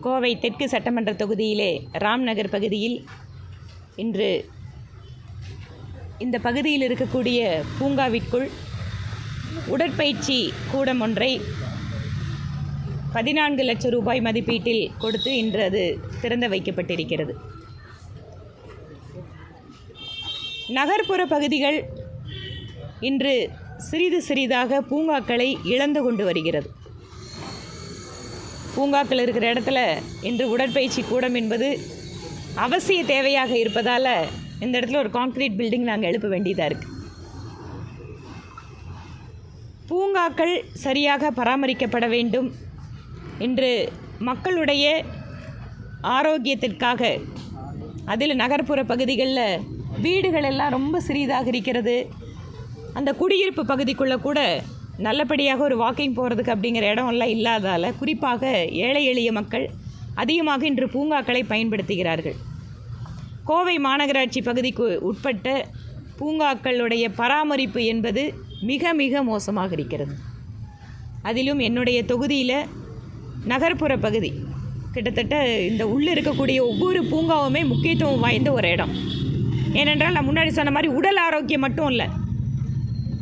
கோவை தெற்கு சட்டமன்ற தொகுதியிலே ராம்நகர் பகுதியில் இன்று இந்த பகுதியில் இருக்கக்கூடிய பூங்காவிற்குள் உடற்பயிற்சி கூடம் ஒன்றை 14 லட்சம் ரூபாய் மதிப்பீட்டில் கொடுத்து இன்று அது திறந்து வைக்கப்பட்டிருக்கிறது. நகர்ப்புற பகுதிகள் இன்று சிறிது சிறிதாக பூங்காக்களை இழந்து கொண்டு வருகிறது. பூங்காக்கள் இருக்கிற இடத்துல இன்று உடற்பயிற்சி கூடம் என்பது அவசிய தேவையாக இருப்பதால் இந்த இடத்துல ஒரு கான்கிரீட் பில்டிங் நாங்கள் எழுப்ப வேண்டியதாக இருக்குது. பூங்காக்கள் சரியாக பராமரிக்கப்பட வேண்டும். இன்று மக்களுடைய ஆரோக்கியத்திற்காக அதில் நகர்ப்புற பகுதிகளில் வீடுகள் எல்லாம் ரொம்ப சிறிதாக இருக்கிறது. அந்த குடியிருப்பு பகுதிக்குள்ளே கூட நல்லபடியாக ஒரு வாக்கிங் போகிறதுக்கு அப்படிங்கிற இடமெல்லாம் இல்லாதால் குறிப்பாக ஏழை எளிய மக்கள் அதிகமாக இன்று பூங்காக்களை பயன்படுத்துகிறார்கள். கோவை மாநகராட்சி பகுதிக்கு உட்பட்ட பூங்காக்களுடைய பராமரிப்பு என்பது மிக மிக மோசமாக இருக்கிறது. அதிலும் என்னுடைய தொகுதியில் நகர்ப்புற பகுதி கிட்டத்தட்ட இந்த உள்ளே இருக்கக்கூடிய ஒவ்வொரு பூங்காவுமே முக்கியத்துவம் வாய்ந்த ஒரு இடம். ஏனென்றால் நான் முன்னாடி சொன்ன மாதிரி உடல் ஆரோக்கியம் மட்டும் இல்லை,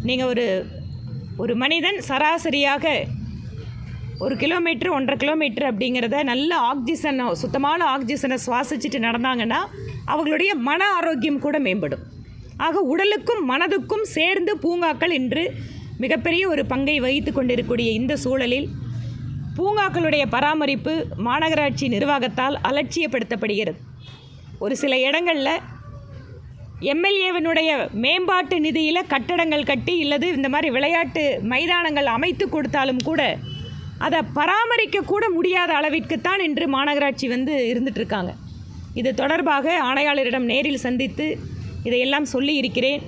நீங்கள் ஒரு மனிதன் சராசரியாக 1 கிலோமீட்டர் 1.5 கிலோமீட்டர் அப்படிங்கிறத நல்ல ஆக்சிஜன், சுத்தமான ஆக்சிஜனை சுவாசிச்சுட்டு நடந்தாங்கன்னா அவங்களுடைய மன ஆரோக்கியம் கூட மேம்படும். ஆக உடலுக்கும் மனதுக்கும் சேர்ந்து பூங்காக்கள் இன்று மிகப்பெரிய ஒரு பங்கை வகித்து கொண்டிருக்கக்கூடிய இந்த சூழலில் பூங்காக்களுடைய பராமரிப்பு மாநகராட்சி நிர்வாகத்தால் அலட்சியப்படுத்தப்படுகிறது. ஒரு சில இடங்களில் எம்எல்ஏவினுடைய மேம்பாட்டு நிதியில் கட்டடங்கள் கட்டி இல்லது இந்த மாதிரி விளையாட்டு மைதானங்கள் அமைத்து கொடுத்தாலும் கூட அதை பராமரிக்கக்கூட முடியாத அளவிற்குத்தான் இன்று மாநகராட்சி இருந்துகிட்ருக்காங்க. இது தொடர்பாக ஆணையாளரிடம் நேரில் சந்தித்து இதையெல்லாம் சொல்லி இருக்கிறேன்.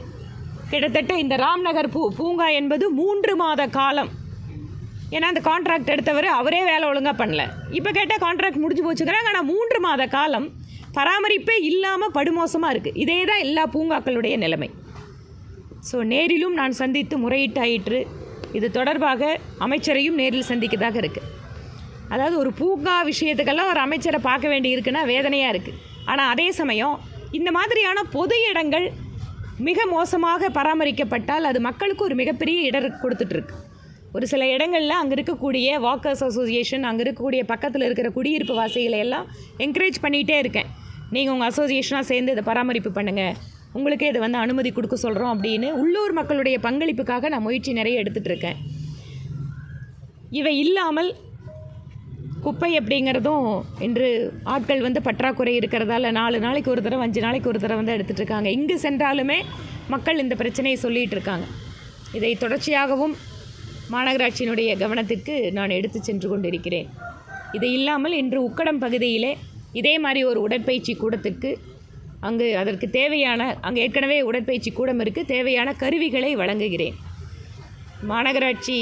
கிட்டத்தட்ட இந்த ராம்நகர் பூங்கா என்பது 3 மாத காலம், ஏன்னா அந்த கான்ட்ராக்ட் எடுத்தவர் அவரே வேலை ஒழுங்காக பண்ணல. இப்போ கேட்டால் கான்ட்ராக்ட் முடிஞ்சு போச்சுக்கிறாங்க. ஆனால் 3 மாத காலம் பராமரிப்பே இல்லாமல் படுமோசமாக இருக்குது. இதே தான் எல்லா பூங்காக்களுடைய நிலைமை. ஸோ நேரிலும் நான் சந்தித்து முறையிட்டாயிற்று. இது தொடர்பாக அமைச்சரையும் நேரில் சந்திக்கதாக இருக்குது. அதாவது ஒரு பூங்கா விஷயத்துக்கெல்லாம் ஒரு அமைச்சரை பார்க்க வேண்டி இருக்குன்னா வேதனையாக இருக்குது. ஆனால் அதே சமயம் இந்த மாதிரியான பொது இடங்கள் மிக மோசமாக பராமரிக்கப்பட்டால் அது மக்களுக்கு ஒரு மிகப்பெரிய இடர் கொடுத்துட்ருக்கு. ஒரு சில இடங்களில் அங்கே இருக்கக்கூடிய வாக்கர்ஸ் அசோசியேஷன், அங்கே இருக்கக்கூடிய பக்கத்தில் இருக்கிற குடியிருப்பு வாசிகளை எல்லாம் என்கரேஜ் பண்ணிகிட்டே இருக்கேன். நீங்கள் உங்கள் அசோசியேஷனாக சேர்ந்து இதை பராமரிப்பு பண்ணுங்கள், உங்களுக்கே இதை அனுமதி கொடுக்க சொல்கிறோம் அப்படின்னு உள்ளூர் மக்களுடைய பங்களிப்புக்காக நான் முயற்சி நிறைய எடுத்துகிட்ருக்கேன். இவை இல்லாமல் குப்பை அப்படிங்கிறதும் இன்று ஆட்கள் பற்றாக்குறை இருக்கிறதால 4 நாளைக்கு ஒரு தடவை 5 நாளைக்கு ஒரு தடவை எடுத்துகிட்டு இருக்காங்க. இங்கு சென்றாலுமே மக்கள் இந்த பிரச்சனையை சொல்லிகிட்டு இருக்காங்க. இதை தொடர்ச்சியாகவும் மாநகராட்சியினுடைய கவனத்திற்கு நான் எடுத்து சென்று கொண்டிருக்கிறேன். இது இல்லாமல் இன்று உக்கடம் பகுதியிலே இதே மாதிரி ஒரு உடற்பயிற்சி கூடத்திற்கு அதற்கு தேவையான அங்கே ஏற்கனவே உடற்பயிற்சி கூடம் இருக்குது, தேவையான கருவிகளை வழங்குகிறேன். மாநகராட்சி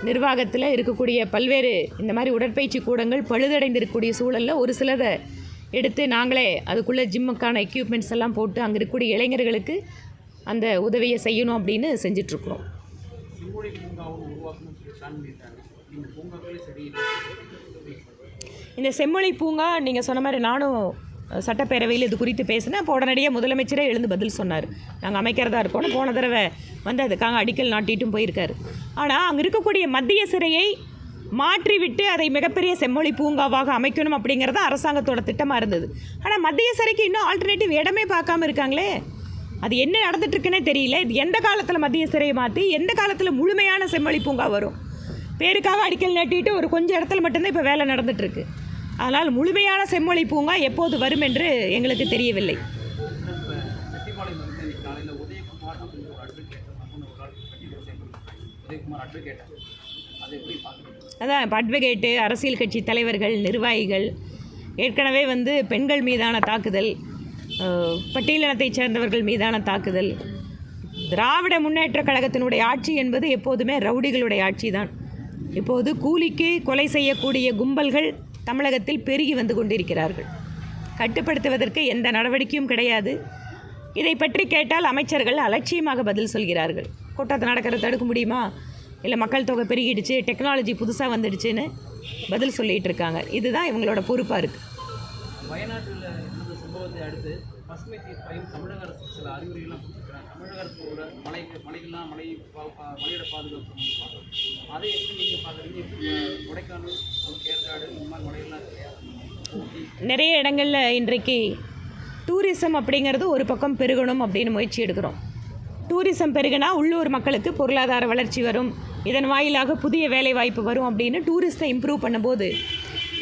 நிர்வாகத்தில் இருக்கக்கூடிய பல்வேறு இந்த மாதிரி உடற்பயிற்சி கூடங்கள் பழுதடைந்திருக்கக்கூடிய சூழலில் ஒரு சிலதை எடுத்து நாங்களே அதுக்குள்ளே ஜிம்முக்கான எக்யூப்மெண்ட்ஸ் எல்லாம் போட்டு அங்கே இருக்கக்கூடிய இளைஞர்களுக்கு அந்த உதவியை செய்யணும் அப்படின்னு செஞ்சிட்ருக்குறோம். இந்த செம்மொழி பூங்கா நீங்கள் சொன்ன மாதிரி நானும் சட்டப்பேரவையில் இது குறித்து பேசினேன். அப்போ உடனடியாக முதலமைச்சரே எழுந்து பதில் சொன்னார், நாங்கள் அமைக்கிறதா இருக்கோன்னு. போன தடவை அதுக்காக அடிக்கல் நாட்டிட்டும் போயிருக்காரு. ஆனால் அங்கே இருக்கக்கூடிய மத்திய சிறையை மாற்றிவிட்டு அதை மிகப்பெரிய செம்மொழி பூங்காவாக அமைக்கணும் அப்படிங்கிறது அரசாங்கத்தோட திட்டமாக இருந்தது. ஆனால் மத்திய சிறைக்கு இன்னும் ஆல்டர்னேட்டிவ் இடமே பார்க்காம இருக்காங்களே, அது என்ன நடந்துட்டுருக்குன்னே தெரியல. இது எந்த காலத்தில் மத்திய சிறையை மாற்றி எந்த காலத்தில் முழுமையான செம்மொழி பூங்கா வரும்? பேருக்காக அடிக்கல் நாட்டிட்டு ஒரு கொஞ்சம் இடத்துல மட்டும்தான் இப்போ வேலை நடந்துகிட்ருக்கு. அதனால் முழுமையான செம்மொழி பூங்கா எப்போது வரும் என்று எங்களுக்கு தெரியவில்லை. அதான் இப்போ அட்வொகேட்டு, அரசியல் கட்சி தலைவர்கள், நிர்வாகிகள் ஏற்கனவே பெண்கள் மீதான தாக்குதல், பட்டியலினத்தைச் சேர்ந்தவர்கள் மீதான தாக்குதல். திராவிட முன்னேற்ற கழகத்தினுடைய ஆட்சி என்பது எப்போதுமே ரவுடிகளுடைய ஆட்சி தான். இப்போது கூலிக்கு கொலை செய்யக்கூடிய கும்பல்கள் தமிழகத்தில் பெருகி கொண்டிருக்கிறார்கள். கட்டுப்படுத்துவதற்கு எந்த நடவடிக்கையும் கிடையாது. இதை பற்றி கேட்டால் அமைச்சர்கள் அலட்சியமாக பதில் சொல்கிறார்கள். கூட்டத்தை நடக்கிறத தடுக்க முடியுமா? இல்லை மக்கள் தொகை பெருகிடுச்சு, டெக்னாலஜி புதுசாக வந்துடுச்சுன்னு பதில் சொல்லிகிட்டு இருக்காங்க. இதுதான் இவங்களோட பொறுப்பாக இருக்குது. வயநாட்டில் நடந்த சம்பவத்தை அடுத்து பசுமை தீர்ப்பாயம் தமிழக அரசு சில அறிவுரைகள்லாம் கொடுத்துருக்காங்க. தமிழக அரசோட மலையோட பாதுகாப்பு அதை எப்படி நீங்கள் பார்க்குறீங்க? கொடைக்கானல், ஏற்காடு இந்த மாதிரி மலைகள்லாம் இல்லையா? நிறைய இடங்களில் இன்றைக்கு டூரிசம் அப்படிங்கிறது ஒரு பக்கம் பெருகணும் அப்படின்னு முயற்சி எடுக்கிறோம். டூரிசம் பெருகினா உள்ளூர் மக்களுக்கு பொருளாதார வளர்ச்சி வரும், இதன் வாயிலாக புதிய வேலைவாய்ப்பு வரும் அப்படின்னு டூரிஸ்ட்டை இம்ப்ரூவ் பண்ணும்போது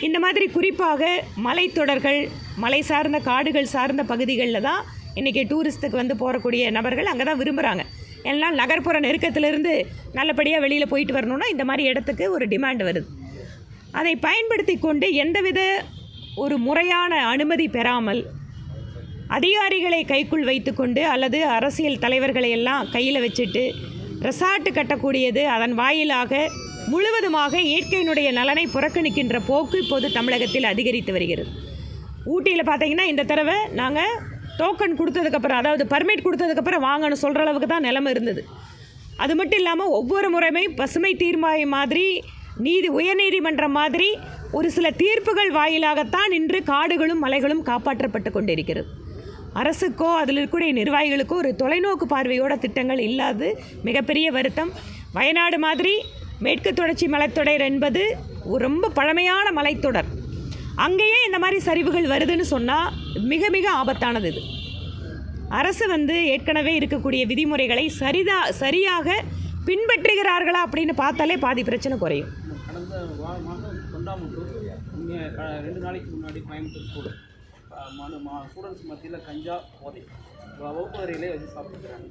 இந்த மாதிரி குறிப்பாக மலைத்தொடர்கள், மலை சார்ந்த காடுகள் சார்ந்த பகுதிகளில் தான் இன்றைக்கி டூரிஸ்ட்டுக்கு வந்து போகக்கூடிய நபர்கள் அங்கே தான் விரும்புகிறாங்க. ஏன்னா நகர்ப்புற நெருக்கத்திலிருந்து நல்லபடியாக வெளியில் போயிட்டு வரணுன்னா இந்த மாதிரி இடத்துக்கு ஒரு டிமாண்ட் வருது. அதை பயன்படுத்தி கொண்டு எந்தவித ஒரு முறையான அனுமதி பெறாமல் அதிகாரிகளை கைக்குள் வைத்துக்கொண்டு அல்லது அரசியல் தலைவர்களை எல்லாம் கையில் வச்சுட்டு ரெசார்ட்டு கட்டக்கூடியது, அதன் வாயிலாக முழுவதுமாக இயற்கையினுடைய நலனை புறக்கணிக்கின்ற போக்கு இப்போது தமிழகத்தில் அதிகரித்து வருகிறது. ஊட்டியில் பார்த்தீங்கன்னா இந்த தடவை நாங்கள் டோக்கன் கொடுத்ததுக்கப்புறம், அதாவது பர்மிட் கொடுத்ததுக்கப்புறம் வாங்கன்னு சொல்கிற அளவுக்கு தான் நிலைமை இருந்தது. அது மட்டும் இல்லாமல் ஒவ்வொரு முறையுமே பசுமை தீர்மானம் மாதிரி உயர்நீதிமன்றம் மாதிரி ஒரு சில தீர்ப்புகள் வாயிலாகத்தான் இன்று காடுகளும் மலைகளும் காப்பாற்றப்பட்டு கொண்டிருக்கிறது. அரசுக்கோ அதில் இருக்கக்கூடிய நிர்வாகிகளுக்கோ ஒரு தொலைநோக்கு பார்வையோட திட்டங்கள் இல்லாது மிகப்பெரிய வருத்தம். வயநாடு மாதிரி மேற்கு தொடர்ச்சி மலைத்தொடர் என்பது ரொம்ப பழமையான மலைத்தொடர். அங்கேயே இந்த மாதிரி சரிவுகள் வருதுன்னு சொன்னால் மிக மிக ஆபத்தானது. இது அரசு ஏற்கனவே இருக்கக்கூடிய விதிமுறைகளை சரியாக பின்பற்றுகிறார்களா அப்படின்னு பார்த்தாலே பாதி பிரச்சனை குறையும். கடந்த மாதம் தொண்டாமுத்தூர் 2 நாளைக்கு முன்னாடி கோயம்புத்தூர் ஸ்டூடெண்ட்ஸ் மத்தியில் கஞ்சா போதை வகுப்பறையிலே வச்சு சாப்பிட்டுக்கிறாங்க.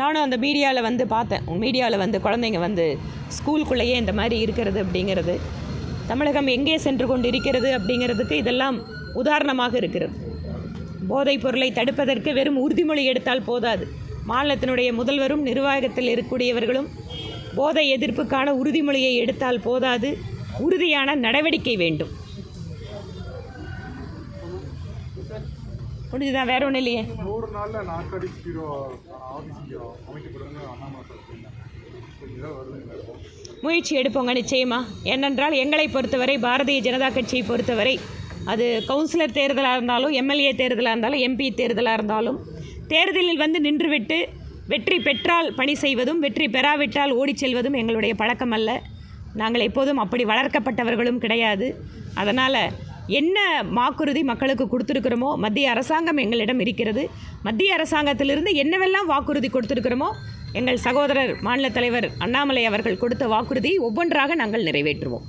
நானும் அந்த மீடியாவில் பார்த்தேன். மீடியாவில் குழந்தைங்க ஸ்கூலுக்குள்ளேயே இந்த மாதிரி இருக்கிறது அப்படிங்கிறது, தமிழகம் எங்கே சென்று கொண்டு இருக்கிறது அப்படிங்கிறதுக்கு இதெல்லாம் உதாரணமாக இருக்கிறது. போதைப் பொருளை தடுப்பதற்கு வெறும் உறுதிமொழி எடுத்தால் போதாது. மாநிலத்தினுடைய முதல்வரும் நிர்வாகத்தில் இருக்கக்கூடியவர்களும் போதை எதிர்ப்புக்கான உறுதிமொழியை எடுத்தால் போதாது, உறுதியான நடவடிக்கை வேண்டும். முடிஞ்சுதான், வேற ஒன்றும் இல்லையே. 100 நாளில் நாற்காலி முயற்சி எடுப்போங்க நிச்சயமா. ஏனென்றால் எங்களை பொறுத்தவரை, பாரதிய ஜனதா கட்சியை பொறுத்தவரை, அது கவுன்சிலர் தேர்தலாக இருந்தாலும், எம்எல்ஏ தேர்தலாக இருந்தாலும், எம்பி தேர்தலாக இருந்தாலும், தேர்தலில் நின்றுவிட்டு வெற்றி பெற்றால் பணி செய்வதும், வெற்றி பெறாவிட்டால் ஓடிச் செல்வதும் எங்களுடைய பழக்கம் அல்ல. நாங்கள் எப்போதும் அப்படி வளர்க்கப்பட்டவர்களும் கிடையாது. அதனால் என்ன வாக்குறுதி மக்களுக்கு கொடுத்துருக்கிறோமோ, மத்திய அரசாங்கம் எங்களிடம் இருக்கிறது. மத்திய அரசாங்கத்திலிருந்து என்னவெல்லாம் வாக்குறுதி கொடுத்துருக்கிறோமோ, எங்கள் சகோதரர் மாநில தலைவர் அண்ணாமலை அவர்கள் கொடுத்த வாக்குறுதியை ஒவ்வொன்றாக நாங்கள் நிறைவேற்றுவோம்.